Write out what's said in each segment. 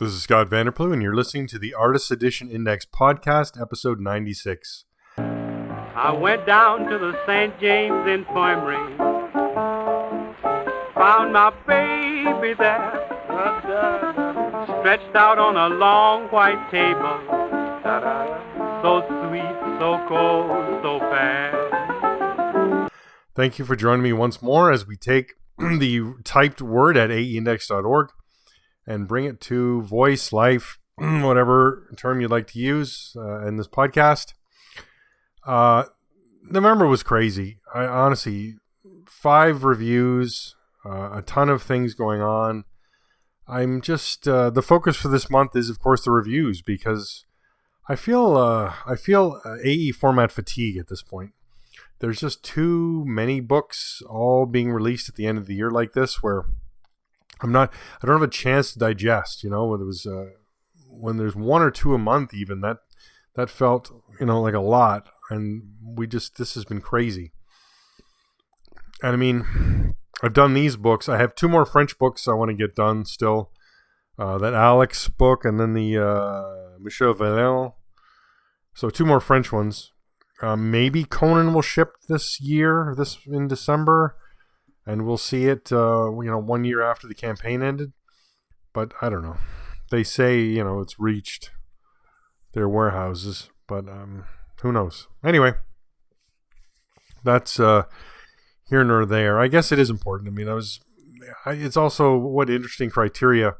This is Scott Vanderplu, and you're listening to the Artist Edition Index Podcast, episode 96. I went down to the St. James Infirmary, found my baby there, stretched out on a long white table, so sweet, so cold, so fast. Thank you for joining me once more as we take the typed word at aeindex.org and bring it to voice, life, whatever term you'd like to use in this podcast. November was crazy. I honestly, 5 reviews, a ton of things going on. I'm just the focus for this month is, of course, the reviews, because I feel AE format fatigue at this point. There's just too many books all being released at the end of the year like this, where I don't have a chance to digest. You know, when there's 1 or 2 a month, even that felt, like a lot. And this has been crazy. And I mean, I've done these books. I have 2 more French books I want to get done still. That Alex book, and then the Michel Vallée. So 2 more French ones. Maybe Conan will ship this in December, and we'll see it, 1 year after the campaign ended. But I don't know. They say, it's reached their warehouses, but who knows? Anyway, that's here nor there. I guess it is important. I mean, it's also what interesting criteria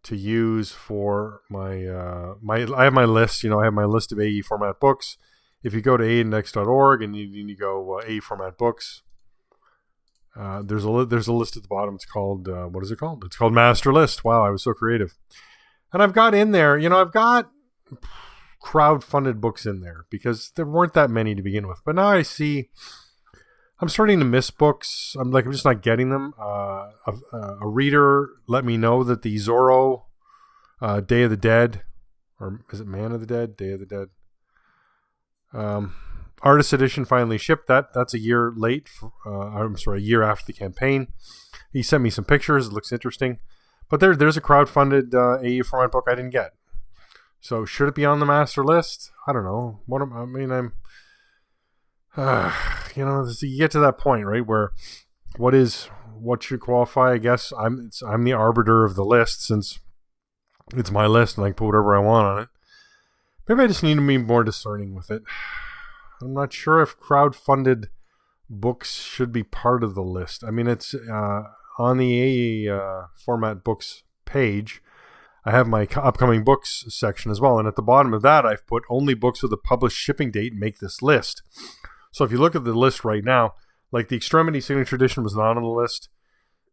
to use for my I have my list. I have my list of AE format books. If you go to aeindex.org and you go AE format books, there's a list at the bottom. It's called what is it called? It's called Master List. Wow, I was so creative. And I've got in there, I've got crowd-funded books in there because there weren't that many to begin with. But now I see I'm starting to miss books. I'm just not getting them. A reader let me know that the Zorro Day of the Dead, or is it Man of the Dead? Day of the Dead. Artist Edition finally shipped. That's a year late. A year after the campaign. He sent me some pictures. It looks interesting. But there's a crowd-funded AE format book I didn't get. So should it be on the master list? I don't know. You get to that point, right, where what should qualify? I guess I'm the arbiter of the list, since it's my list and I can put whatever I want on it. Maybe I just need to be more discerning with it. I'm not sure if crowd-funded books should be part of the list. I mean, it's on the AE format books page. I have my upcoming books section as well. And at the bottom of that, I've put only books with a published shipping date make this list. So if you look at the list right now, like the Extremity Signature Edition was not on the list.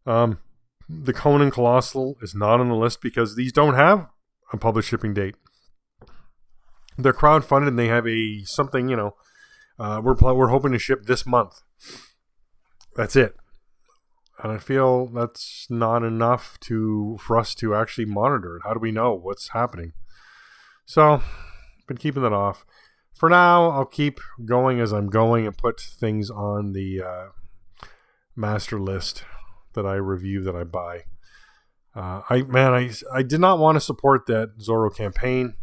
The Conan Colossal is not on the list because these don't have a published shipping date. They're crowdfunded and they have something, we're hoping to ship this month. That's it. And I feel that's not enough for us to actually monitor it. How do we know what's happening? So, I've been keeping that off. For now, I'll keep going as I'm going and put things on the master list that I review, that I buy. I did not want to support that Zorro campaign.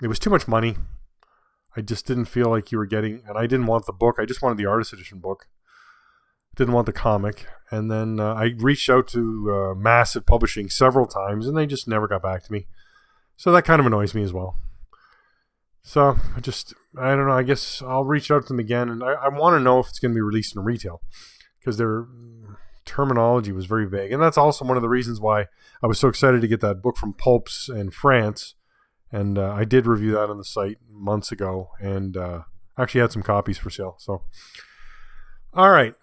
It was too much money. I just didn't feel like you were getting, and I didn't want the book. I just wanted the Artist Edition book. Didn't want the comic. And then I reached out to Massive Publishing several times, and they just never got back to me. So that kind of annoys me as well. So I don't know. I guess I'll reach out to them again, and I want to know if it's going to be released in retail, because their terminology was very vague. And that's also one of the reasons why I was so excited to get that book from Pulps in France. And I did review that on the site months ago, and actually had some copies for sale. So, all right,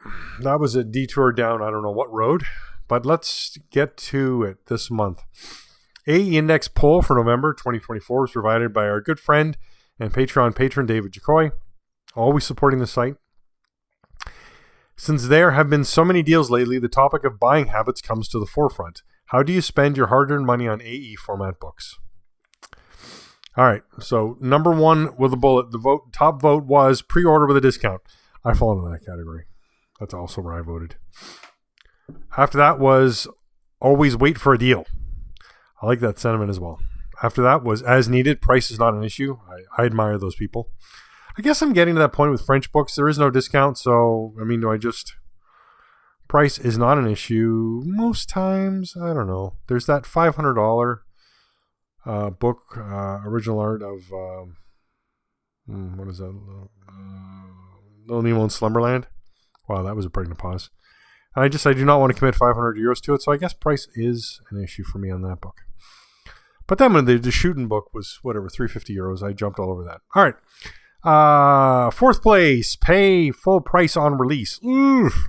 that was a detour down I don't know what road, but let's get to it this month. AE Index poll for November 2024 was provided by our good friend and Patreon patron David Jacoy, always supporting the site. Since there have been so many deals lately, the topic of buying habits comes to the forefront. How do you spend your hard-earned money on AE format books? All right, so number 1 with a bullet, the top vote was pre-order with a discount. I fall into that category. That's also where I voted. After that was always wait for a deal. I like that sentiment as well. After that was As Needed. Price is not an issue. I admire those people. I guess I'm getting to that point with French books. There is no discount, so I mean, do I just... Price is not an issue most times. I don't know. There's that $500 book, original art of what is that? Little Nemo in Slumberland. Wow, that was a pregnant pause. And I do not want to commit 500 euros to it, so I guess price is an issue for me on that book. But then when the shooting book was whatever, 350 euros, I jumped all over that. All right. Fourth place, pay full price on release. Oof.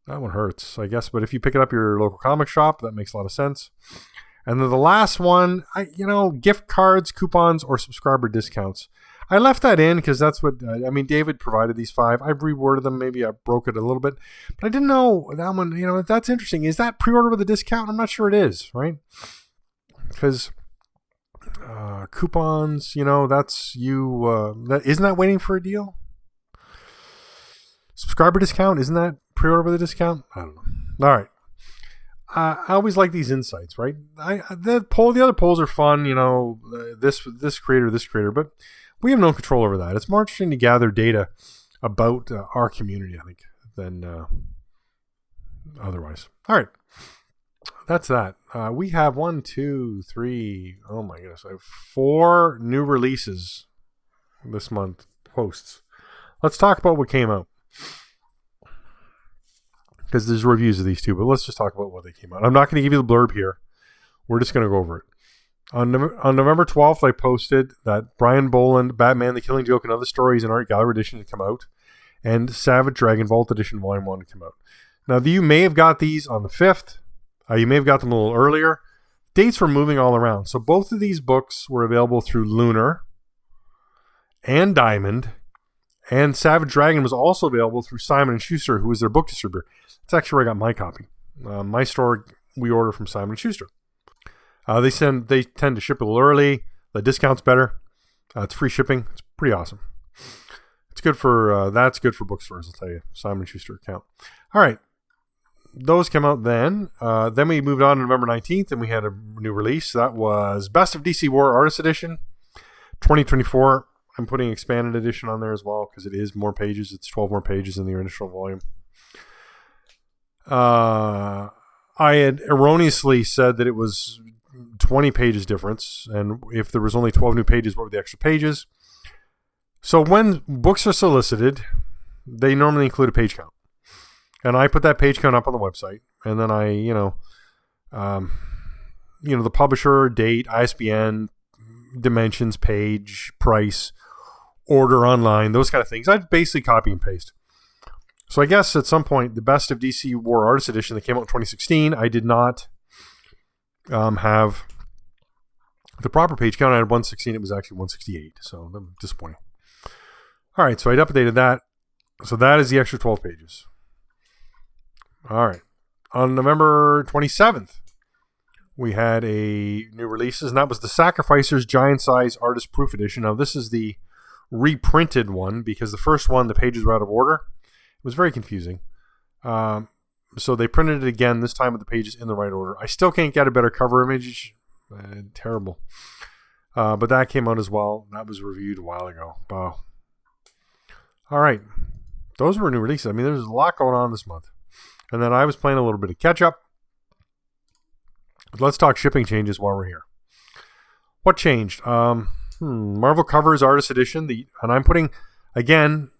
That one hurts, I guess. But if you pick it up at your local comic shop, that makes a lot of sense. And then the last one, gift cards, coupons, or subscriber discounts. I left that in because that's what, David provided these 5. I've reworded them. Maybe I broke it a little bit. But I didn't know that one, that's interesting. Is that pre-order with a discount? I'm not sure it is, right? Because coupons, that's you, isn't that waiting for a deal? Subscriber discount, isn't that pre-order with a discount? I don't know. All right. I always like these insights, right? The other polls are fun, this creator, but we have no control over that. It's more interesting to gather data about our community, I think, than otherwise. All right. That's that. We have 1, 2, 3. Oh my goodness. I have 4 new releases this month, posts. Let's talk about what came out. Because there's reviews of these 2, but let's just talk about what they came out. I'm not going to give you the blurb here. We're just going to go over it. On November 12th, I posted that Brian Boland, Batman, The Killing Joke, and Other Stories in Art Gallery Edition had come out, and Savage Dragon Vault Edition Volume 1 had come out. Now, you may have got these on the 5th. You may have got them a little earlier. Dates were moving all around. So both of these books were available through Lunar and Diamond, and Savage Dragon was also available through Simon & Schuster, who was their book distributor. That's actually where I got my copy. My store, we order from Simon & Schuster. They tend to ship a little early. The discount's better. It's free shipping. It's pretty awesome. It's good for that's good for bookstores, I'll tell you. Simon & Schuster account. All right. Those came out then. Then we moved on to November 19th, and we had a new release. That was Best of DC War Artist Edition 2024. I'm putting Expanded Edition on there as well because it is more pages. It's 12 more pages in the initial volume. I had erroneously said that it was 20 pages difference, and if there was only 12 new pages, what were the extra pages? So when books are solicited, they normally include a page count. And I put that page count up on the website, and then I, the publisher, date, ISBN, dimensions, page, price, order online, those kind of things. I'd basically copy and paste. So I guess at some point, the Best of DC War Artist Edition that came out in 2016, I did not have the proper page count. I had 116. It was actually 168. So I'm disappointing. All right. So I'd updated that. So that is the extra 12 pages. All right. On November 27th, we had a new releases, and that was the Sacrificers Giant Size Artist Proof Edition. Now, this is the reprinted one because the first one, the pages were out of order. It was very confusing. So they printed it again, this time with the pages in the right order. I still can't get a better cover image. Terrible. But that came out as well. That was reviewed a while ago. Wow. All right. Those were new releases. I mean, there's a lot going on this month. And then I was playing a little bit of catch up. But let's talk shipping changes while we're here. What changed? Marvel Covers Artist Edition. And I'm putting, again,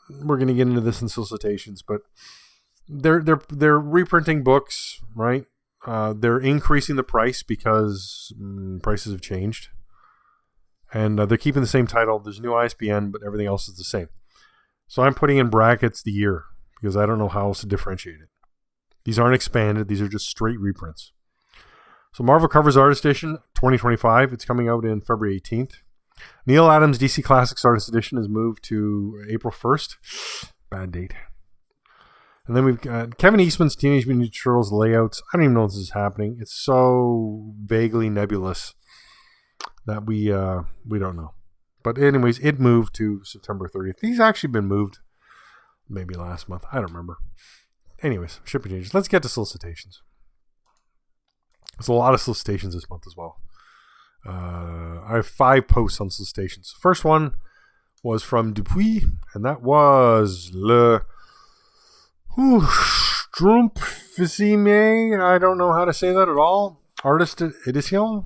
we're going to get into this in solicitations, but they're reprinting books, right? They're increasing the price because prices have changed. And they're keeping the same title. There's new ISBN, but everything else is the same. So I'm putting in brackets the year because I don't know how else to differentiate it. These aren't expanded. These are just straight reprints. So Marvel Covers Artist Edition 2025. It's coming out in February 18th. Neil Adams DC Classics Artist Edition is moved to April 1st. Bad date. And then we've got Kevin Eastman's Teenage Mutant Ninja Turtles layouts. I don't even know if this is happening. It's so vaguely nebulous that we don't know. But anyways, it moved to September 30th. These actually been moved maybe last month. I don't remember. Anyways, shipping changes. Let's get to solicitations. There's a lot of solicitations this month as well. I have 5 posts on solicitations. First one was from Dupuis, and that was Le Strumpfissime. I don't know how to say that at all. Artist Edition. All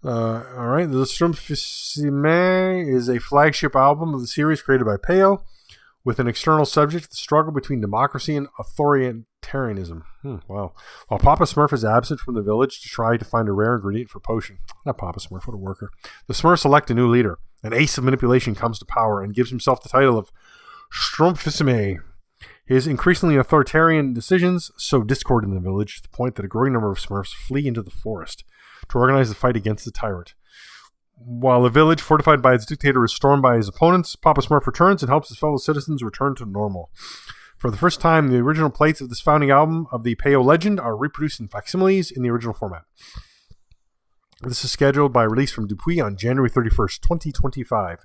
right, the Strumpfissime is a flagship album of the series created by Peyo, with an external subject, the struggle between democracy and authoritarianism. Wow. While Papa Smurf is absent from the village to try to find a rare ingredient for potion. Not Papa Smurf, what a worker. The Smurfs elect a new leader. An ace of manipulation comes to power and gives himself the title of Strumpfissime. His increasingly authoritarian decisions sow discord in the village to the point that a growing number of Smurfs flee into the forest to organize the fight against the tyrant. While the village, fortified by its dictator, is stormed by his opponents, Papa Smurf returns and helps his fellow citizens return to normal. For the first time, the original plates of this founding album of the Peyo legend are reproduced in facsimiles in the original format. This is scheduled by release from Dupuis on January 31st, 2025.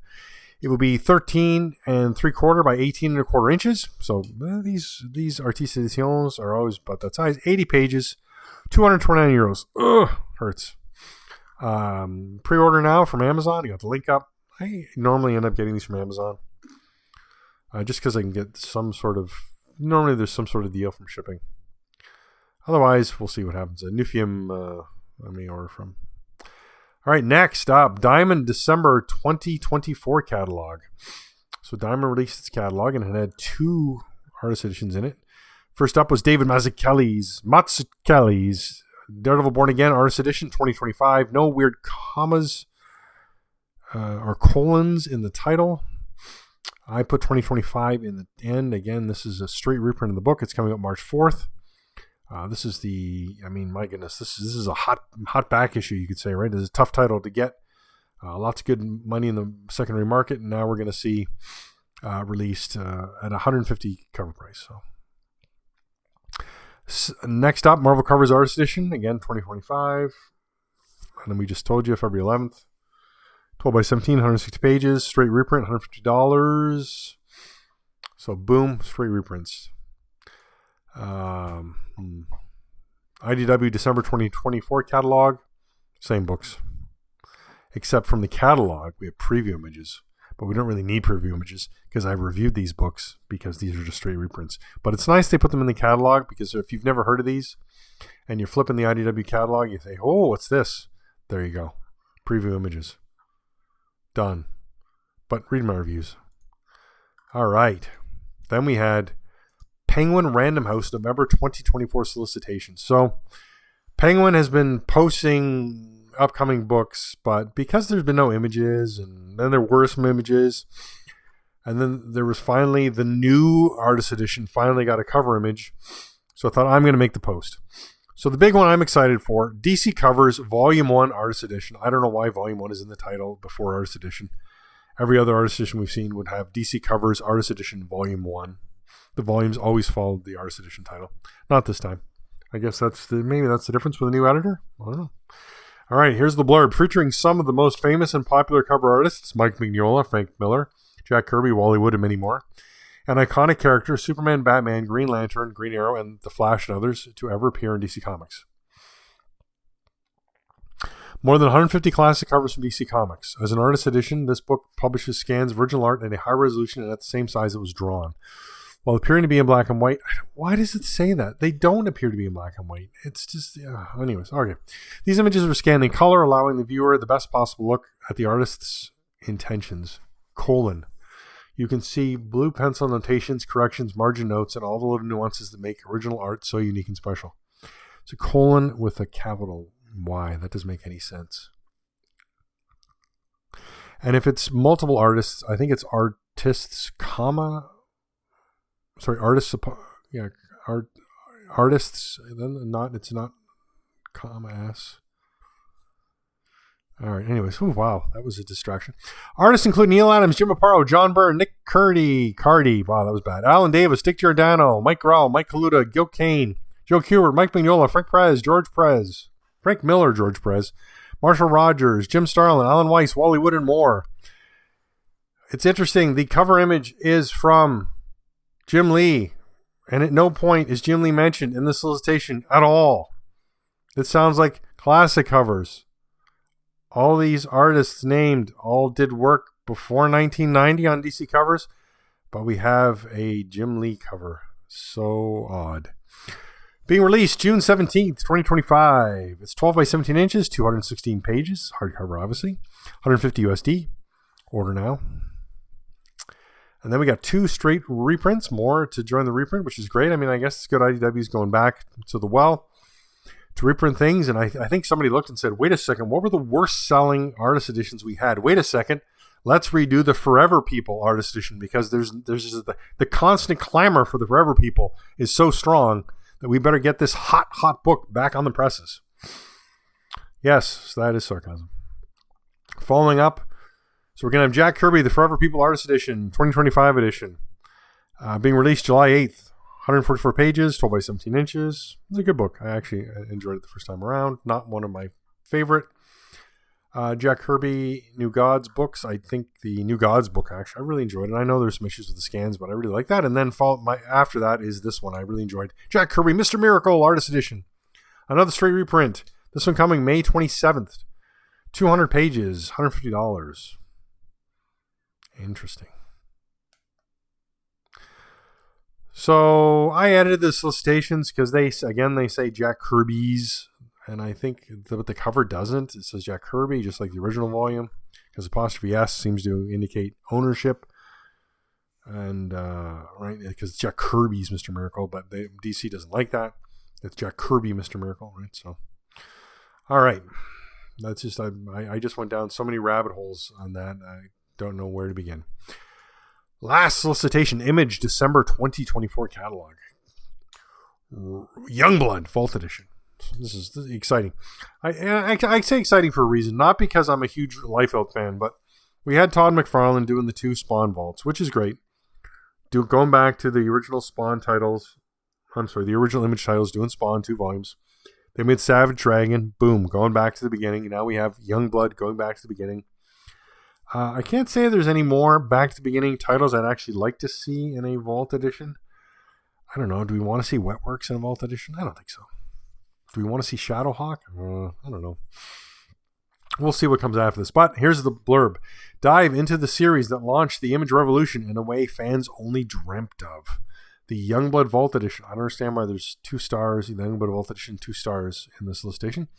It will be 13 3/4 by 18 1/4 inches. So these Artistes Editions are always about that size. 80 pages, €229. Ugh, hurts. Pre-order now from Amazon. You got the link up. I normally end up getting these from Amazon just because I can get some sort of. Normally, there's some sort of deal from shipping. Otherwise, we'll see what happens. Nufium, let me order from. All right, next up, Diamond December 2024 catalog. So Diamond released its catalog and it had 2 artist editions in it. First up was David Mazzucchelli's Daredevil Born Again Artist Edition 2025. No weird commas or colons in the title. I put 2025 in the end. Again, this is a straight reprint of the book. It's coming up March 4th. This is my goodness, this is a hot back issue, you could say, right? It's a tough title to get. Lots of good money in the secondary market, and now we're going to see released at $150 cover price. So next up, Marvel Covers Artist Edition, again 2025, and then we just told you February 11th, 12 by 17, 160 pages, straight reprint, $150. So boom, straight reprints. IDW December 2024 catalog, same books, except from the catalog we have preview images, but we don't really need preview images because I've reviewed these books because these are just straight reprints. But it's nice they put them in the catalog because if you've never heard of these and you're flipping the IDW catalog, you say, oh, what's this? There you go, preview images, done. But read my reviews. All right, then we had Penguin Random House November 2024 solicitation. So Penguin has been posting upcoming books, but because there's been no images, and then there were some images, and then there was finally the new artist edition finally got a cover image. So I thought I'm going to make the post. So the big one I'm excited for, DC Covers Volume 1 Artist Edition. I don't know why Volume 1 is in the title before Artist Edition. Every other Artist Edition we've seen would have DC Covers Artist Edition Volume 1. The volumes always followed the Artist Edition title. Not this time. I guess maybe that's the difference with a new editor. I don't know. All right, here's the blurb. Featuring some of the most famous and popular cover artists, Mike Mignola, Frank Miller, Jack Kirby, Wally Wood, and many more. And iconic characters, Superman, Batman, Green Lantern, Green Arrow, and The Flash and others to ever appear in DC Comics. More than 150 classic covers from DC Comics. As an artist edition, this book publishes scans of original art in a high resolution and at the same size it was drawn. While appearing to be in black and white, why does it say that? They don't appear to be in black and white. It's just, anyways, okay. These images are scanned in color, allowing the viewer the best possible look at the artist's intentions. : You can see blue pencil notations, corrections, margin notes, and all the little nuances that make original art so unique and special. It's a colon with a capital Y. That doesn't make any sense. And if it's multiple artists, I think it's artists, artists, then it's not comma s. All right, anyways, wow, that was a distraction. Artists include Neil Adams, Jim Aparo, John Byrne, Nick Cardy, wow, that was bad, Alan Davis, Dick Giordano, Mike Grau, Mike Kaluta, Gil Kane, Joe Kubert, Mike Mignola, Frank Miller, George Perez, Marshall Rogers, Jim Starlin, Alan Weiss, Wally Wood, and more. It's interesting, the cover image is from Jim Lee, and at no point is Jim Lee mentioned in the solicitation at all. It sounds like classic covers. All these artists named all did work before 1990 on DC covers, but we have a Jim Lee cover. So odd. Being released June 17th, 2025. It's 12 by 17 inches, 216 pages. Hardcover, obviously. 150 USD. Order now. And then we got 2 straight reprints, more to join the reprint, which is great. I mean, I guess it's good. IDW's going back to the well to reprint things. And I think somebody looked and said, wait a second, what were the worst selling artist editions we had? Wait a second. Let's redo the Forever People artist edition, because there's the constant clamor for the Forever People is so strong that we better get this hot book back on the presses. Yes, that is sarcasm. Following up, so we're going to have Jack Kirby, the Forever People Artist Edition, 2025 edition, being released July 8th. 144 pages, 12 by 17 inches. It's a good book. I actually enjoyed it the first time around. Not one of my favorite Jack Kirby New Gods books. I think the New Gods book, actually, I really enjoyed it. I know there's some issues with the scans, but I really like that. And then after that is this one I really enjoyed. Jack Kirby, Mr. Miracle Artist Edition. Another straight reprint. This one coming May 27th. 200 pages, $150. Interesting. So I edited the solicitations because they say Jack Kirby's, and I think but the cover doesn't. It says Jack Kirby, just like the original volume, because apostrophe S seems to indicate ownership, and right, because Jack Kirby's Mr. Miracle, but DC doesn't like that. It's Jack Kirby Mr. Miracle, right? So, all right, that's just I just went down so many rabbit holes on that. I don't know where to begin. Last solicitation, Image, December 2024 catalog. Youngblood, Vault Edition. This is exciting. I say exciting for a reason, not because I'm a huge Liefeld fan, but we had Todd McFarlane doing the 2 Spawn vaults, which is great. Going back to the original Spawn titles, the original Image titles, doing Spawn 2 volumes. They made Savage Dragon, boom, going back to the beginning. Now we have Youngblood going back to the beginning. I can't say there's any more back to the beginning titles I'd actually like to see in a Vault Edition. I don't know. Do we want to see Wetworks in a Vault Edition? I don't think so. Do we want to see Shadowhawk? I don't know. We'll see what comes after this. But here's the blurb. Dive into the series that launched the Image revolution in a way fans only dreamt of. The Youngblood Vault Edition, I don't understand why there's 2 stars, the Youngblood Vault Edition, 2 stars in this solicitation,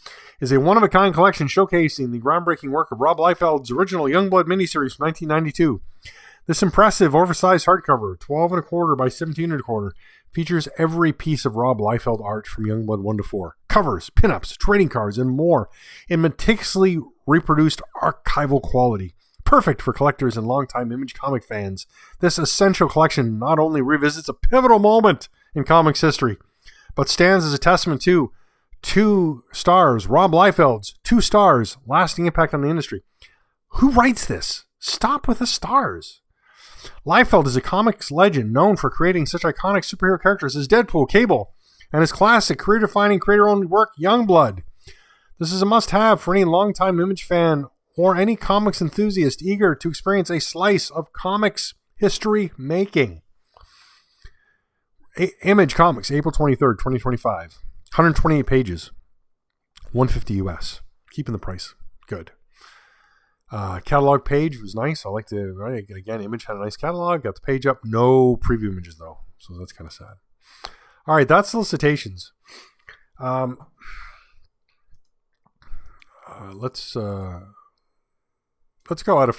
is a one-of-a-kind collection showcasing the groundbreaking work of Rob Liefeld's original Youngblood miniseries from 1992. This impressive, oversized hardcover, 12 1/4 by 17 1/4, features every piece of Rob Liefeld art from Youngblood 1 to 4. Covers, pinups, trading cards, and more in meticulously reproduced archival quality. Perfect for collectors and longtime Image comic fans. This essential collection not only revisits a pivotal moment in comics history, but stands as a testament to 2 stars, Rob Liefeld's 2 stars, lasting impact on the industry. Who writes this? Stop with the stars. Liefeld is a comics legend known for creating such iconic superhero characters as Deadpool, Cable, and his classic career-defining, creator-owned work, Youngblood. This is a must-have for any longtime Image fan or any comics enthusiast eager to experience a slice of comics history making. Image Comics, April 23rd, 2025. 128 pages. $150 US. Keeping the price. Good. Catalog page was nice. I liked it. Right? Again, Image had a nice catalog. Got the page up. No preview images, though. So that's kind of sad. All right, that's solicitations. Let's go out of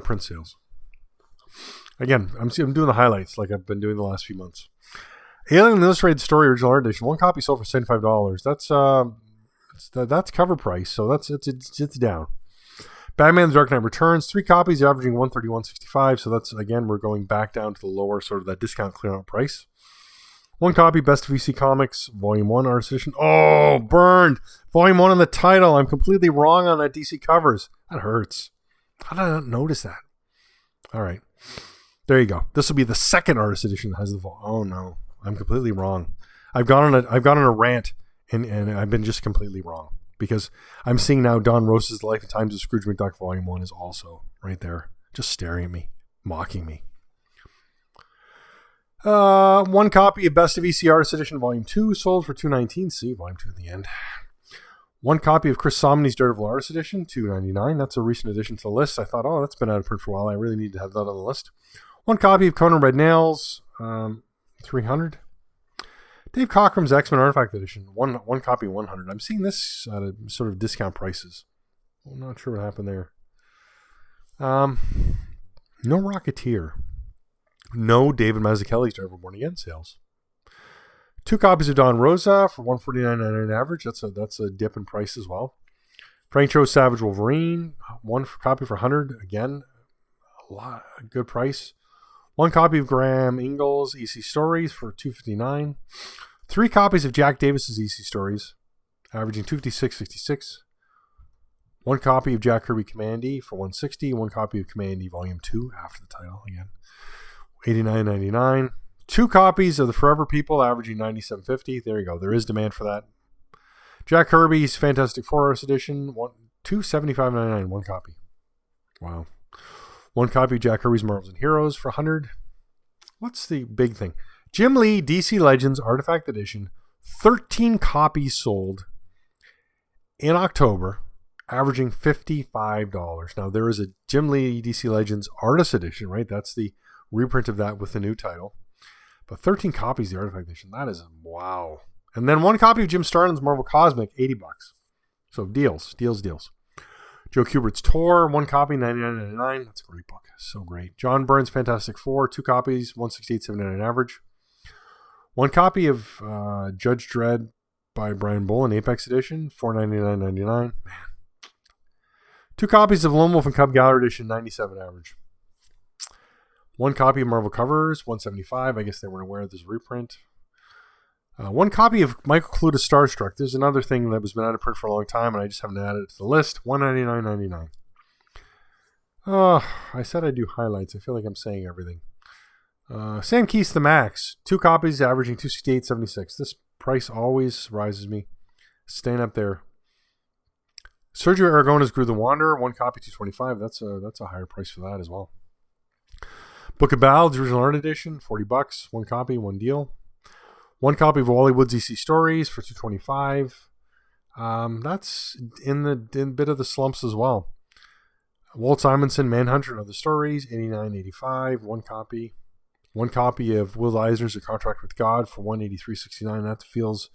print sales. Again, I'm doing the highlights like I've been doing the last few months. Alien Illustrated Story Original Art Edition. 1 copy sold for $75. That's cover price, so it's down. Batman: The Dark Knight Returns. 3 copies, averaging $131.65. So that's, again, we're going back down to the lower sort of that discount clearance price. 1 copy, Best of DC Comics, Volume 1 Artist Edition. Oh, burned. Volume 1 on the title. I'm completely wrong on that DC covers. That hurts. How did I not notice that? All right. There you go. This will be the 2nd Artist Edition that has the volume. Oh, no. I'm completely wrong. I've gone on a rant, and I've been just completely wrong. Because I'm seeing now Don Rose's The Life and Times of Scrooge McDuck Volume 1 is also right there. Just staring at me. Mocking me. 1 copy of Best of EC Artist Edition Volume 2 sold for $219. See, Volume 2 at the end. One copy of Chris Somney's Daredevil Artist Edition, $2.99. That's a recent addition to the list. I thought, that's been out of print for a while. I really need to have that on the list. One copy of Conan Red Nails, $300. Dave Cockrum's X-Men Artifact Edition, one copy, $100. I'm seeing this at a sort of discount prices. I'm not sure what happened there. No Rocketeer. No David Mazzucchelli's Daredevil Born Again sales. 2 copies of Don Rosa for $149.99 average. That's a dip in price as well. Frank Cho's Savage Wolverine, copy for $100. Again, a good price. 1 copy of Graham Ingles' EC Stories for $259. 3 copies of Jack Davis's EC Stories, averaging $256.66. 1 copy of Jack Kirby Commandy for $160. 1 copy of Commandy Volume 2 after the title again, $89.99. 2 copies of The Forever People, averaging $97.50. There you go. There is demand for that. Jack Kirby's Fantastic Four Artist Edition, $275.99. 1 copy. Wow. 1 copy of Jack Kirby's Marvels and Heroes for $100. What's the big thing? Jim Lee DC Legends Artifact Edition, 13 copies sold in October, averaging $55. Now, there is a Jim Lee DC Legends Artist Edition, right? That's the reprint of that with the new title. But 13 copies of the Artifact Edition, that is wow. And then 1 copy of Jim Starlin's Marvel Cosmic, $80. So deals. Joe Kubert's Tor, 1 copy, $99.99. That's a great book. So great. John Byrne's Fantastic Four, 2 copies, $168.79 average. 1 copy of Judge Dredd by Brian Bolland, Apex Edition, $499.99. Man. 2 copies of Lone Wolf and Cub Gallery Edition, $97 average. 1 copy of Marvel Covers, $175. I guess they weren't aware of this reprint. 1 copy of Michael Kaluta Starstruck. There's another thing that was been out of print for a long time, and I just haven't added it to the list. $199.99. I said I'd do highlights. I feel like I'm saying everything. Sam Keith's The Max. 2 copies, averaging $268.76. This price always surprises me. Staying up there. Sergio Aragona's Grew the Wanderer. 1 copy, $225. That's a higher price for that as well. Book of Ballads, Original Art Edition, $40. 1 copy, 1 deal. 1 copy of Wally Wood's EC Stories for $225. That's in a bit of the slumps as well. Walt Simonson, Manhunter and Other Stories, $89.85. 1 copy. 1 copy of Will Eisner's A Contract with God for $183.69. That feels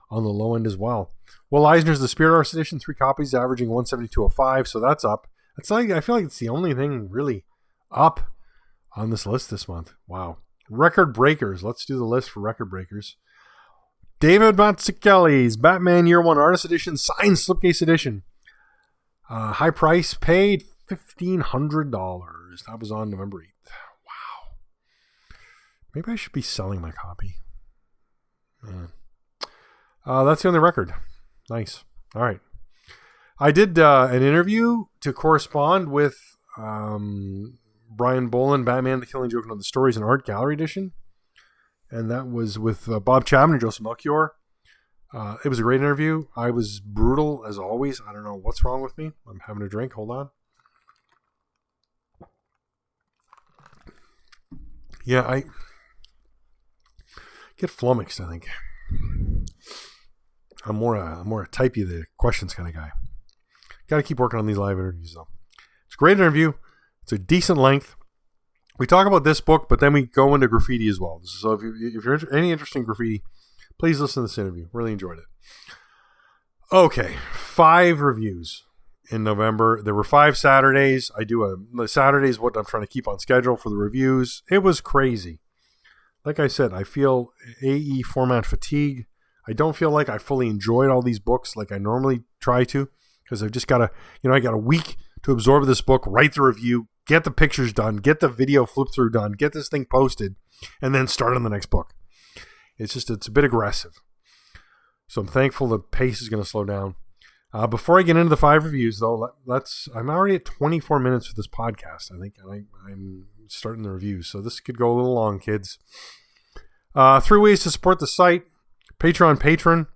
on the low end as well. Will Eisner's The Spirit Arts Edition, 3 copies, averaging $172.05. So that's up. I feel like it's the only thing really up on this list this month. Wow. Record breakers. Let's do the list for record breakers. David Mazzucchelli's Batman Year One Artist Edition, signed slipcase edition. High price paid $1,500. That was on November 8th. Wow. Maybe I should be selling my copy. That's the only record. Nice. All right. I did an interview to correspond with Brian Bolland, Batman, The Killing Joke and Other Stories, an art gallery edition. And that was with Bob Chapman and Joseph Melchior. It was a great interview. I was brutal, as always. I don't know what's wrong with me. I'm having a drink. Hold on. Yeah, I get flummoxed, I think. I'm more a type you the questions kind of guy. Got to keep working on these live interviews, though. It's a great interview. It's a decent length. We talk about this book, but then we go into graffiti as well. So if you're any interest in graffiti, please listen to this interview. Really enjoyed it. Okay, 5 reviews in November. There were 5 Saturdays. The Saturdays what I'm trying to keep on schedule for the reviews. It was crazy. Like I said, I feel AE format fatigue. I don't feel like I fully enjoyed all these books like I normally try to, because I've just got to, I got a week to absorb this book, write the review, get the pictures done, get the video flip through done, get this thing posted, and then start on the next book. It's a bit aggressive. So I'm thankful the pace is going to slow down. Before I get into the 5 reviews, though, I'm already at 24 minutes for this podcast, I think, and I'm starting the reviews. So this could go a little long, kids. 3 ways to support the site. Patreon patron.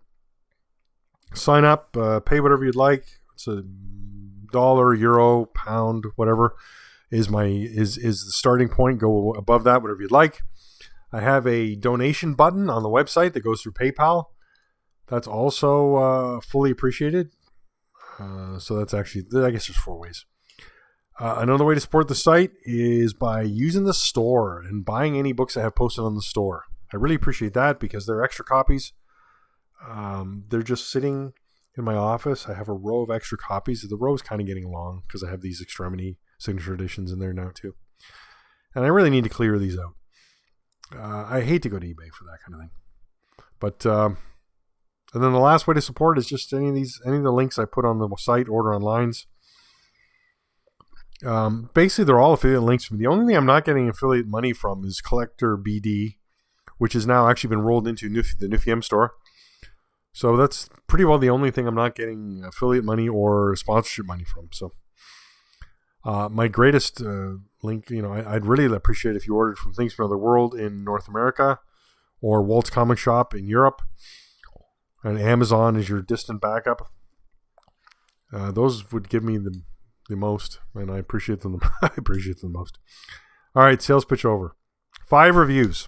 Sign up, pay whatever you'd like. It's $1, euro, pound, whatever is the starting point. Go above that, whatever you'd like. I have a donation button on the website that goes through PayPal. That's also fully appreciated. So that's actually, I guess there's 4 ways. Another way to support the site is by using the store and buying any books I have posted on the store. I really appreciate that because they're extra copies. They're just sitting in my office. I have a row of extra copies. The row is kind of getting long because I have these Extremity signature editions in there now too. And I really need to clear these out. I hate to go to eBay for that kind of thing. But and then the last way to support is just any of the links I put on the site, order on lines. Basically, they're all affiliate links from me. The only thing I'm not getting affiliate money from is Collector BD, which has now actually been rolled into the Nifiem store. So that's pretty well the only thing I'm not getting affiliate money or sponsorship money from. So my greatest link, I'd really appreciate if you ordered from Things from Another World in North America or Walt's Comic Shop in Europe, and Amazon is your distant backup. Those would give me the most, and I appreciate them. I appreciate them the most. All right, sales pitch over. 5 reviews.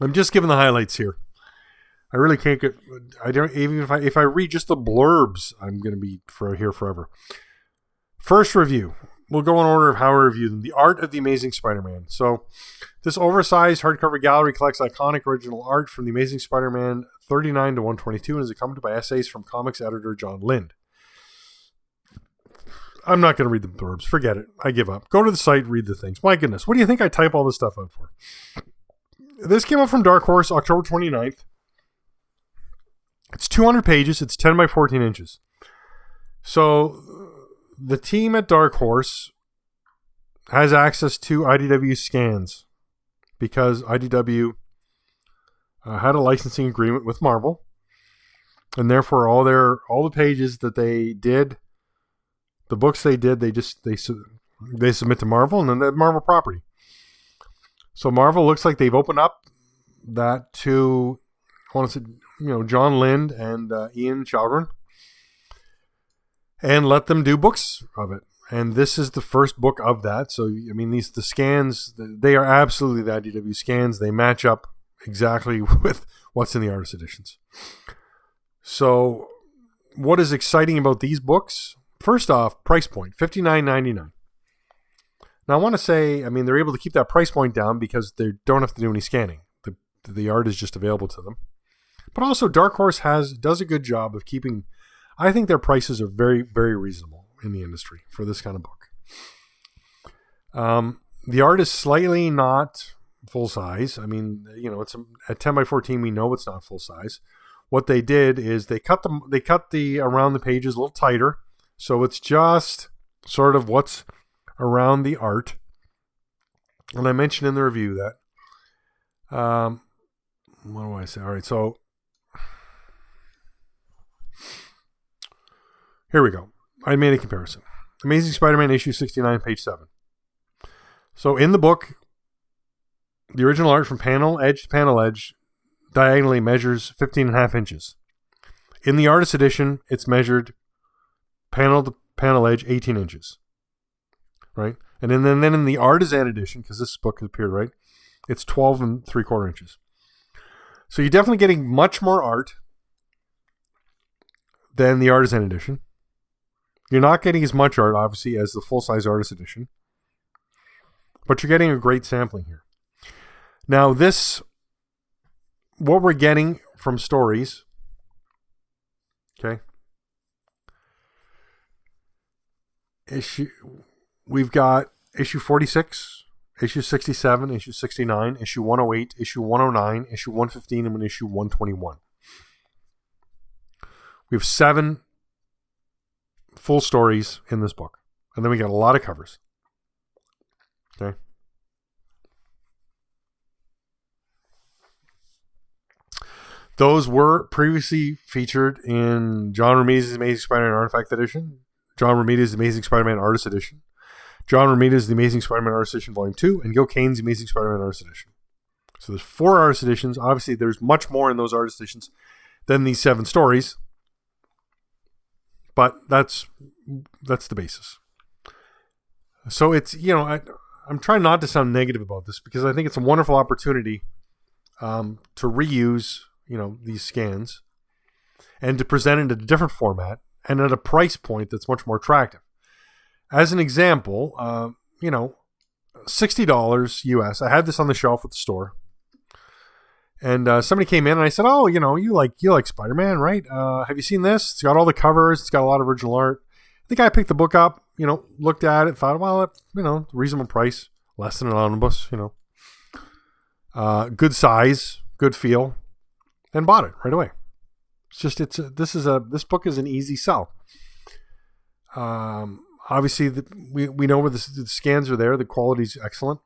I'm just giving the highlights here. I really can't get. I don't even if I read just the blurbs, I'm going to be here forever. First review. We'll go in order of how I review them. The Art of the Amazing Spider-Man. So, this oversized hardcover gallery collects iconic original art from the Amazing Spider-Man 39 to 122 and is accompanied by essays from comics editor John Lind. I'm not going to read the blurbs. Forget it. I give up. Go to the site, read the things. My goodness, what do you think I type all this stuff out for? This came out from Dark Horse October 29th. It's 200 pages. It's 10 by 14 inches. So the team at Dark Horse has access to IDW scans because IDW had a licensing agreement with Marvel, and therefore all the pages that they did, the books they did, they submit to Marvel, and then the Marvel property. So Marvel looks like they've opened up that to, I want to say, John Lind and Ian Chalgren, and let them do books of it. And this is the first book of that. So, I mean, the scans, they are absolutely the IDW scans. They match up exactly with what's in the artist editions. So, what is exciting about these books? First off, price point, $59.99. Now, I want to say, I mean, they're able to keep that price point down because they don't have to do any scanning. The art is just available to them. But also, Dark Horse does a good job of keeping. I think their prices are very, very reasonable in the industry for this kind of book. The art is slightly not full size. I mean, it's at 10 by 14. We know it's not full size. What they did is they cut the around the pages a little tighter, so it's just sort of what's around the art. And I mentioned in the review that. What do I say? All right, so here we go. I made a comparison. Amazing Spider-Man issue 69, page 7. So in the book, the original art from panel edge to panel edge diagonally measures 15.5 inches. In the artist edition, it's measured panel to panel edge 18 inches. Right? And then in the artisan edition, because this book has appeared, right, it's 12 3/4 inches. So you're definitely getting much more art than the artisan edition. You're not getting as much art, obviously, as the full-size artist edition. But you're getting a great sampling here. Now, what we're getting from stories, okay, we've got issue 46, issue 67, issue 69, issue 108, issue 109, issue 115, and issue 121. We have 7 full stories in this book. And then we got a lot of covers. Okay. Those were previously featured in John Romita's Amazing Spider-Man Artifact Edition, John Romita's Amazing Spider-Man Artist Edition, John Romita's The Amazing Spider-Man Artist Edition Volume 2, and Gil Kane's Amazing Spider-Man Artist Edition. So there's 4 artist editions. Obviously, there's much more in those artist editions than these 7 stories. But that's the basis. So it's, I'm trying not to sound negative about this because I think it's a wonderful opportunity to reuse, these scans. and to present it in a different format and at a price point that's much more attractive. As an example, $60 US. I had this on the shelf at the store. And somebody came in and I said, "Oh, you like Spider-Man, right? Have you seen this? It's got all the covers. It's got a lot of original art." The guy picked the book up, looked at it, thought, well, reasonable price, less than an omnibus, good size, good feel, and bought it right away. This book is an easy sell. Obviously, we know where the scans are there. The quality's excellent.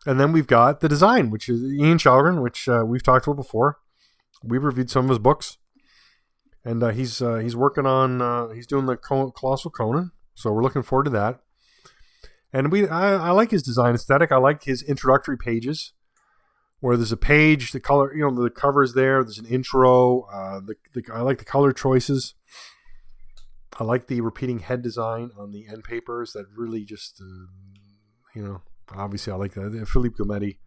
And then we've got the design, which is Ian Chalgren, which we've talked about before. We've reviewed some of his books. And he's working on, he's doing the Colossal Conan. So we're looking forward to that. And I like his design aesthetic. I like his introductory pages, where there's a page, the color, the cover is there. There's an intro. I like the color choices. I like the repeating head design on the end papers. That really just, obviously I like that. Philippe Gometti,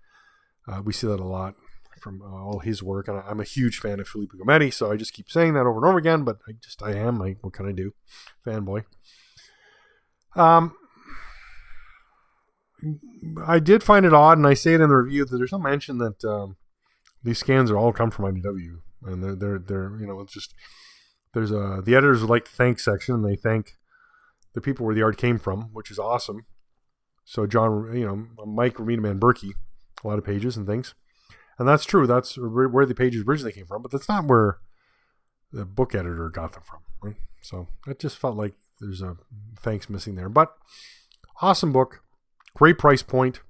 we see that a lot from all his work, and I'm a huge fan of Philippe Gometti, so I just keep saying that over and over again. But what can I do? Fanboy. I did find it odd, and I say it in the review, that there's no mention that these scans are all come from IDW, and they're it's just there's the editors would like to thank section, and they thank the people where the art came from, which is awesome. So Mike Romita Man Berkey, a lot of pages and things, and that's true. That's where the pages originally came from, but that's not where the book editor got them from, right? So it just felt like there's a thanks missing there, but awesome book. Great price point,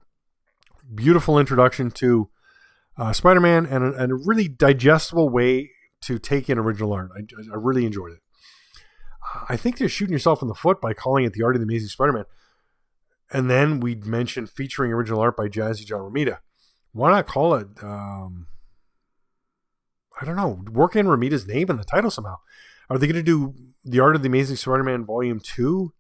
beautiful introduction to Spider-Man, and a really digestible way to take in original art. I really enjoyed it. I think they're shooting yourself in the foot by calling it The Art of the Amazing Spider-Man. And then we mentioned featuring original art by Jazzy John Romita. Why not call it, work in Romita's name in the title somehow? Are they going to do The Art of the Amazing Spider-Man Volume 2?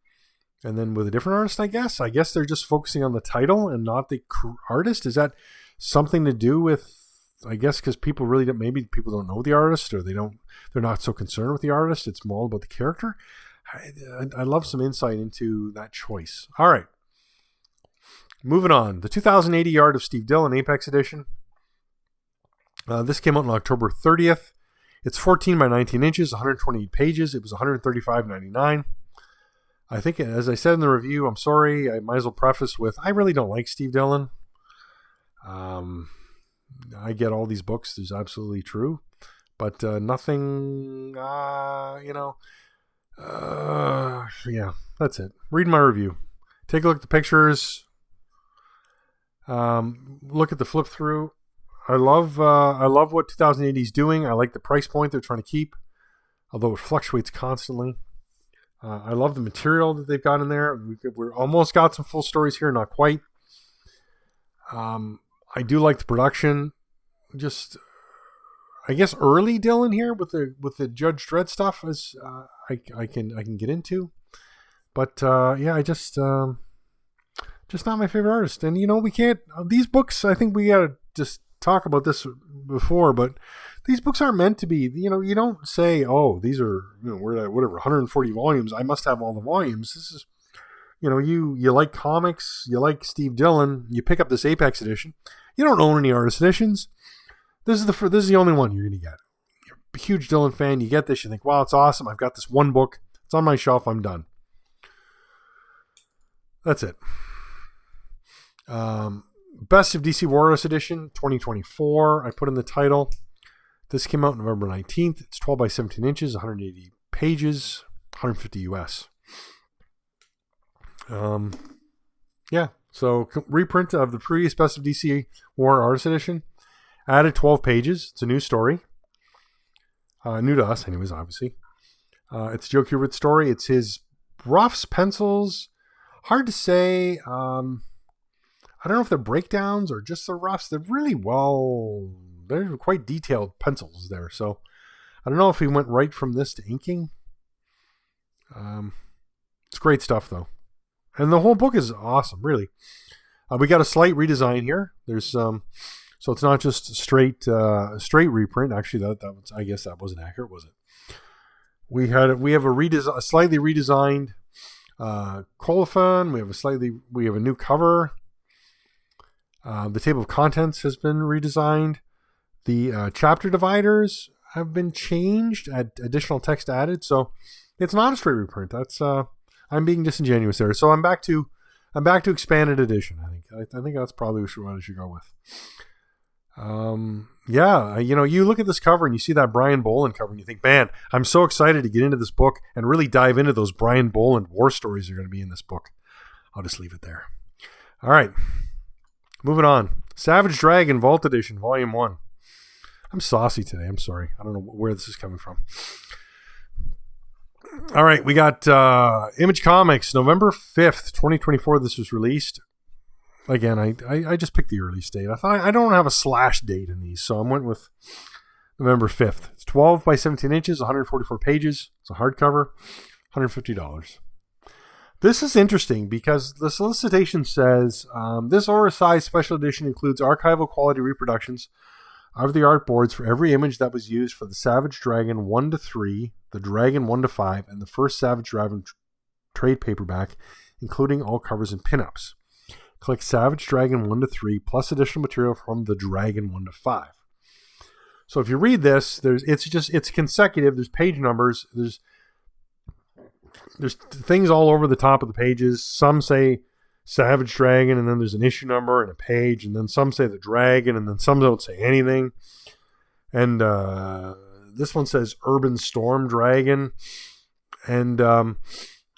And then with a different artist, I guess? I guess they're just focusing on the title and not the artist. Is that something to do with, I guess, because maybe people don't know the artist, or they're not so concerned with the artist. It's more about the character. I'd love some insight into that choice. All right. Moving on. The 2080 Art of Steve Dillon Apex Edition. This came out on October 30th. It's 14 by 19 inches, 128 pages. It was $135.99. I think, as I said in the review, I'm sorry, I might as well preface with, I really don't like Steve Dillon. I get all these books. There's absolutely true. But nothing, that's it. Read my review. Take a look at the pictures. Look at the flip through. I love what 2080 is doing. I like the price point they're trying to keep, although it fluctuates constantly. I love the material that they've got in there. We're almost got some full stories here, not quite. I do like the production. Just, I guess, early Dillon here with the Judge Dredd stuff is I can get into, but I just not my favorite artist. And we can't, these books. I think we gotta just talk about this before, but these books aren't meant to be, you don't say, oh, these are, we're at whatever, 140 volumes. I must have all the volumes. This is, you like comics, you like Steve Dillon, you pick up this Apex edition. You don't own any artist editions. This is the only one you're going to get. You're a huge Dillon fan. You get this, you think, wow, it's awesome. I've got this one book. It's on my shelf. I'm done. That's it. Best of DC Warriors Edition 2024. I put in the title. This came out November 19th. It's 12 by 17 inches, 180 pages, 150 US. So reprint of the previous Best of DC War Artist Edition. Added 12 pages. It's a new story. New to us, anyways, obviously. It's Joe Kubert's story. It's his roughs, pencils. Hard to say. I don't know if they're breakdowns or just the roughs. They're really they're quite detailed pencils there. So I don't know if he went right from this to inking. It's great stuff, though. And the whole book is awesome, really. We got a slight redesign here. There's so it's not just straight reprint. Actually, that was, I guess that wasn't accurate, was it? We have a slightly redesigned colophon. We have a new cover. The table of contents has been redesigned. The chapter dividers have been changed. Additional text added. So it's not a straight reprint. That's I'm being disingenuous there. So I'm back to expanded edition. I think that's probably what I should go with. You look at this cover and you see that Brian Boland cover and you think, man, I'm so excited to get into this book and really dive into those Brian Boland war stories that are going to be in this book. I'll just leave it there. All right. Moving on. Savage Dragon Vault Edition, Volume 1. I'm saucy today. I'm sorry. I don't know where this is coming from. All right. We got Image Comics, November 5th, 2024. This was released. Again, I just picked the release date. I thought I don't have a slash date in these, so I went with November 5th. It's 12 by 17 inches, 144 pages. It's a hardcover, $150. This is interesting because the solicitation says, this Oversized special edition includes archival quality reproductions of the artboards for every image that was used for the Savage Dragon 1-3, the Dragon 1-5, and the first Savage Dragon trade paperback, including all covers and pinups. Click Savage Dragon 1-3 plus additional material from the Dragon 1-5. So if you read this, it's consecutive. There's page numbers. There's things all over the top of the pages. Some say Savage Dragon, and then there's an issue number and a page, and then some say the Dragon, and then some don't say anything. And this one says Urban Storm Dragon, and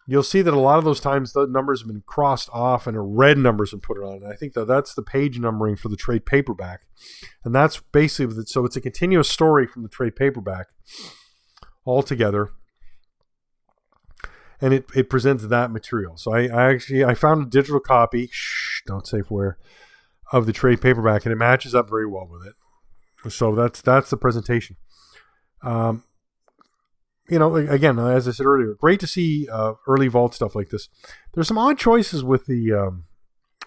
you'll see that a lot of those times the numbers have been crossed off and a red number's been put on. And I think that's the page numbering for the trade paperback. And that's basically, so it's a continuous story from the trade paperback all together. And it presents that material. So I found a digital copy, don't say where, of the trade paperback, and it matches up very well with it. So that's the presentation. Again, as I said earlier, great to see early vault stuff like this. There's some odd choices with the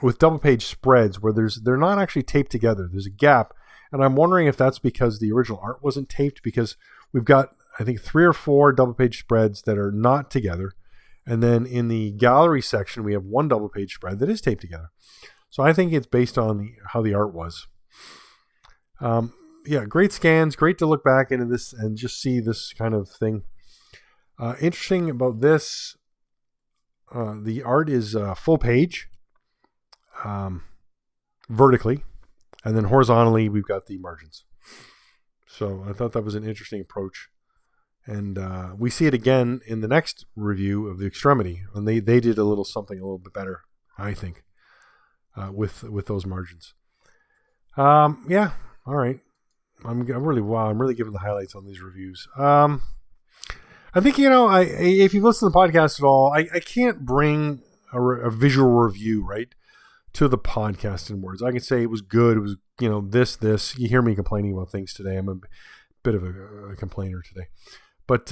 with double page spreads where they're not actually taped together. There's a gap, and I'm wondering if that's because the original art wasn't taped, because we've got, I think, 3 or 4 double page spreads that are not together, and then in the gallery section we have 1 double page spread that is taped together. So I think it's based on how the art was. Great scans, great to look back into this and just see this kind of thing. Interesting about this, the art is full page, vertically, and then horizontally we've got the margins. So I thought that was an interesting approach. And we see it again in the next review of the Extremity, and they did a little bit better, I think, with those margins. All right. I'm really giving the highlights on these reviews. I think, if you've listened to the podcast at all, I can't bring a visual review, right, to the podcast in words. I can say it was good. It was, this. You hear me complaining about things today. I'm a bit of a complainer today. But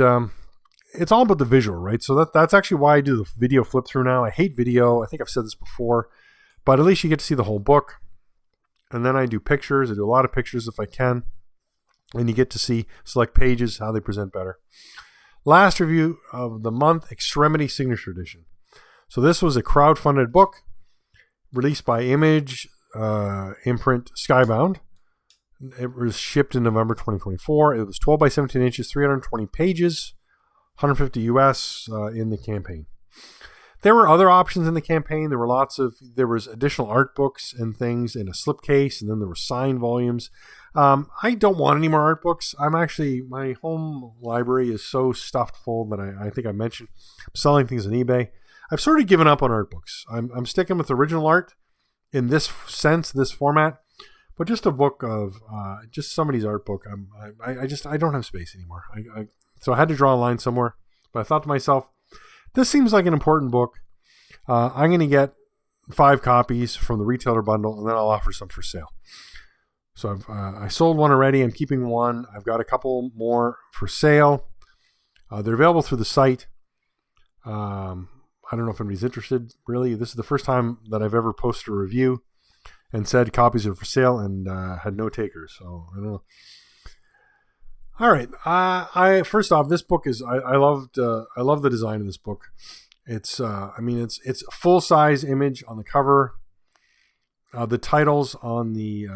it's all about the visual, right? So that's actually why I do the video flip through now. I hate video. I think I've said this before. But at least you get to see the whole book. And then I do pictures. I do a lot of pictures if I can. And you get to see select pages, how they present better. Last review of the month, Extremity Signature Edition. So this was a crowdfunded book released by Image imprint Skybound. It was shipped in November 2024. It was 12 by 17 inches, 320 pages, $150 US in the campaign. There were other options in the campaign. There was additional art books and things in a slipcase, and then there were signed volumes. I don't want any more art books. My home library is so stuffed full that I think I mentioned I'm selling things on eBay. I've sort of given up on art books. I'm sticking with original art in this sense, this format, but just a book of just somebody's art book. I don't have space anymore. So I had to draw a line somewhere. But I thought to myself, this seems like an important book. I'm going to get 5 copies from the retailer bundle, and then I'll offer some for sale. So I sold one already. I'm keeping one. I've got a couple more for sale. They're available through the site. I don't know if anybody's interested, really. This is the first time that I've ever posted a review and said copies are for sale and had no takers. So I don't know. All right. I first off, this book is I loved I love the design of this book. It's it's a full size image on the cover. The titles on the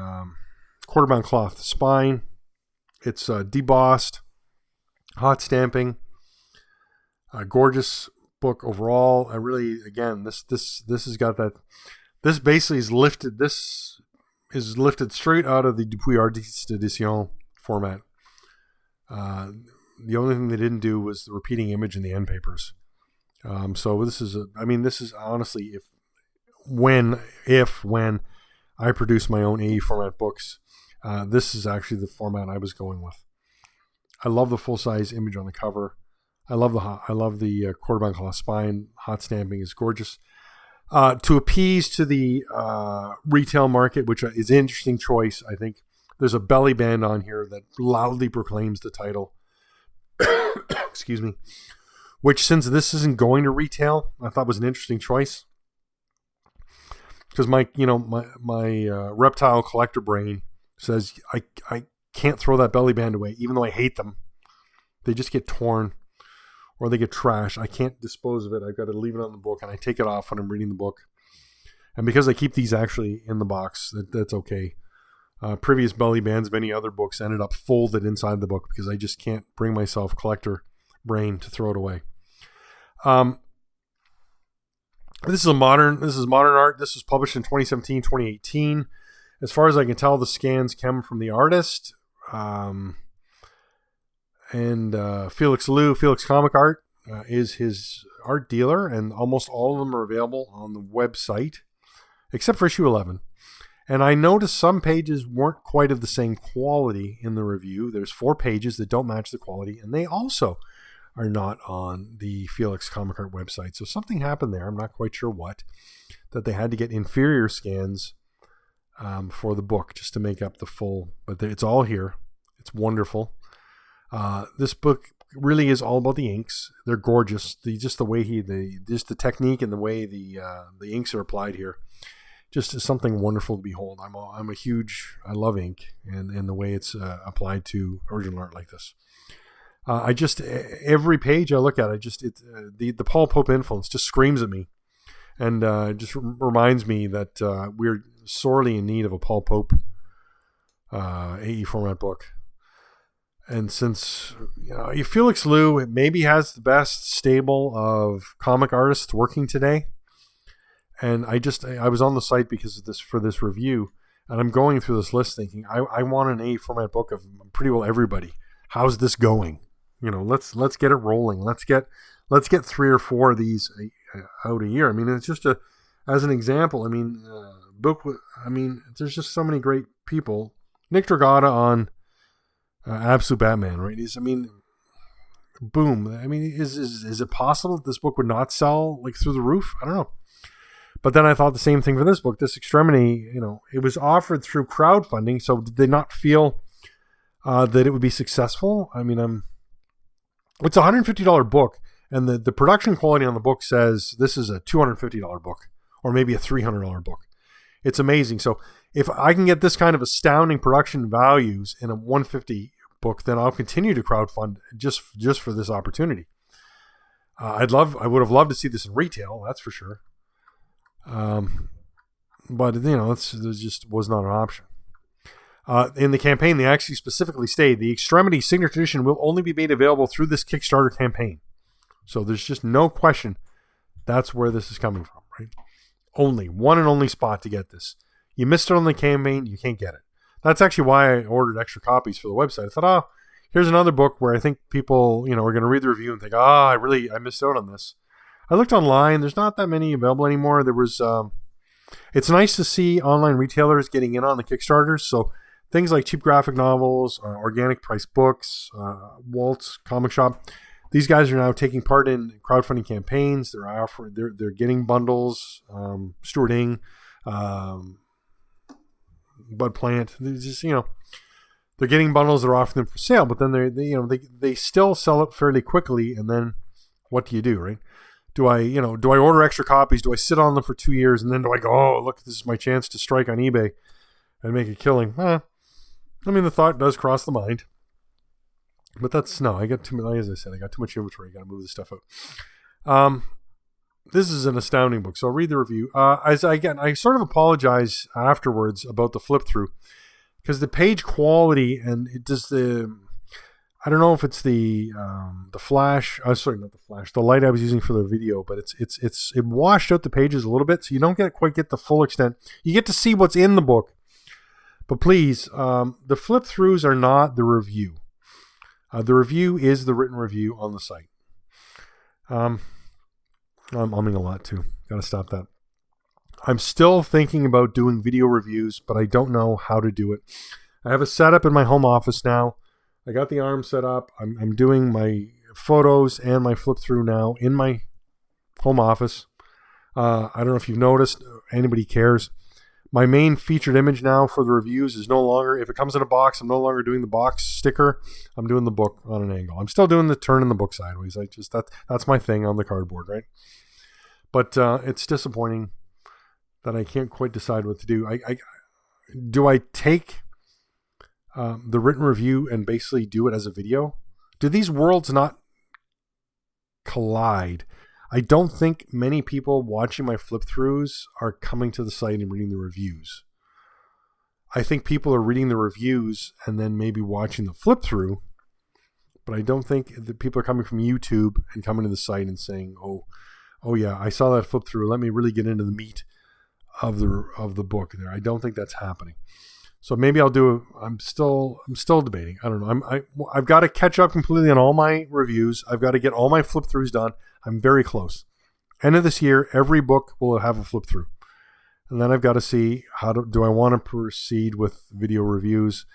quarterbound cloth spine. It's debossed, hot stamping. A gorgeous book overall. I really, again, this has got that. This basically is lifted. This is lifted straight out of the Dupuis Artiste Edition format. The only thing they didn't do was the repeating image in the end papers. So this is this is honestly, when I produce my own AE format books, this is actually the format I was going with. I love the full size image on the cover. I love the quarterbound cloth spine. Hot stamping is gorgeous. To appease to the retail market, which is an interesting choice, I think there's a belly band on here that loudly proclaims the title. Excuse me. Which, since this isn't going to retail, I thought was an interesting choice. Because my reptile collector brain says I can't throw that belly band away, even though I hate them. They just get torn or they get trashed. I can't dispose of it. I've got to leave it on the book, and I take it off when I'm reading the book. And because I keep these actually in the box, that's okay. Previous belly bands of any other books ended up folded inside the book because I just can't bring myself, collector brain, to throw it away. This is modern art. This was published in 2017, 2018. As far as I can tell, the scans come from the artist. Felix Liu, Felix Comic Art, is his art dealer, and almost all of them are available on the website, except for issue 11. And I noticed some pages weren't quite of the same quality in the review. There's 4 pages that don't match the quality, and they also are not on the Felix Comic Art website. So something happened there. I'm not quite sure what, that they had to get inferior scans for the book just to make up the full. But it's all here. It's wonderful. This book really is all about the inks. They're gorgeous. The way the technique and the way the inks are applied here, just is something wonderful to behold. I love ink and the way it's applied to original art like this. Every page I look at, the Paul Pope influence just screams at me, and just reminds me that we're sorely in need of a Paul Pope AE format book. And since Felix Liu maybe has the best stable of comic artists working today, and I was on the site because of this, for this review, and I'm going through this list thinking I want an AE format book of pretty well everybody. How's this going? Let's get it rolling. Let's get 3 or 4 of these out a year. It's just as an example. There's just so many great people. Nick Dragata on Absolute Batman, right? Boom. Is it possible that this book would not sell like through the roof? I don't know. But then I thought the same thing for this book. This Extremity, it was offered through crowdfunding, so did they not feel that it would be successful? It's a $150 book, and the production quality on the book says this is a $250 book, or maybe a $300 book. It's amazing. So if I can get this kind of astounding production values in a $150 book, then I'll continue to crowdfund just for this opportunity. I would have loved to see this in retail, that's for sure. But it just was not an option. In the campaign, they actually specifically state the Extremity Signature Edition will only be made available through this Kickstarter campaign. So there's just no question that's where this is coming from, right? Only one and only spot to get this. You missed it on the campaign, you can't get it. That's actually why I ordered extra copies for the website. I thought, here's another book where I think people, are going to read the review and think, I missed out on this. I looked online. There's not that many available anymore. There was, it's nice to see online retailers getting in on the Kickstarters. So things like Cheap Graphic Novels, Organic Price Books, Walt's Comic Shop, these guys are now taking part in crowdfunding campaigns. They're getting bundles. Stuart Ing, Bud Plant, they're getting bundles. They're offering them for sale, but then they still sell it fairly quickly. And then what do you do, right? Do I order extra copies? Do I sit on them for 2 years and then do I go, oh, look, this is my chance to strike on eBay and make a killing? The thought does cross the mind. But that's, no, I got too much, as I said, I got too much inventory. I got to move this stuff out. This is an astounding book, so I'll read the review. I sort of apologize afterwards about the flip through, because the page quality and it does I don't know if it's the flash. Sorry, not the flash. The light I was using for the video, but it washed out the pages a little bit, so you don't quite get the full extent. You get to see what's in the book, but please, the flip throughs are not the review. The review is the written review on the site. I'm umming a lot too. Got to stop that. I'm still thinking about doing video reviews, but I don't know how to do it. I have a setup in my home office now. I got the arm set up. I'm doing my photos and my flip through now in my home office. I don't know if you've noticed. Anybody cares. My main featured image now for the reviews is no longer, if it comes in a box, I'm no longer doing the box sticker. I'm doing the book on an angle. I'm still doing the turning the book sideways. That's my thing on the cardboard, right? But it's disappointing that I can't quite decide what to do. Do I take the written review and basically do it as a video? Do these worlds not collide? I don't think many people watching my flip throughs are coming to the site and reading the reviews. I think people are reading the reviews and then maybe watching the flip through, but I don't think that people are coming from YouTube and coming to the site and saying, oh yeah, I saw that flip through. Let me really get into the meat of the book there. I don't think that's happening. So maybe I'll do I'm still debating. I don't know. I've got to catch up completely on all my reviews. I've got to get all my flip throughs done. I'm very close. End of this year, every book will have a flip through. And then I've got to see do I want to proceed with video reviews.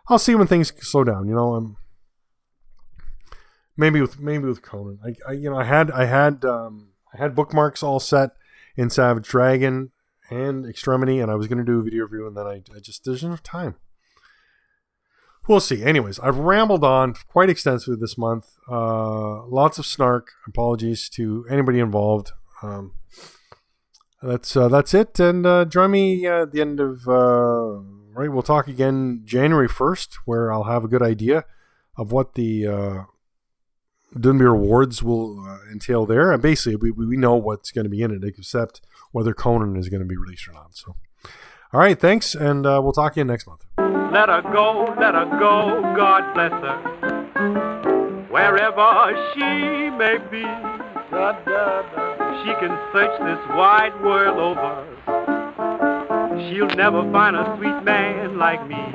I'll see when things slow down, maybe with Conan. I had bookmarks all set in Savage Dragon and Extremity, and I was going to do a video review, and then there's enough time. We'll see. Anyways, I've rambled on quite extensively this month. Lots of snark. Apologies to anybody involved. That's it. And join me at the end of right. We'll talk again January 1st, where I'll have a good idea of what the Dunby Awards will entail there. And basically, we know what's going to be in it, except whether Conan is going to be released or not. So, all right, thanks, and we'll talk again next month. Let her go, God bless her. Wherever she may be, she can search this wide world over. She'll never find a sweet man like me.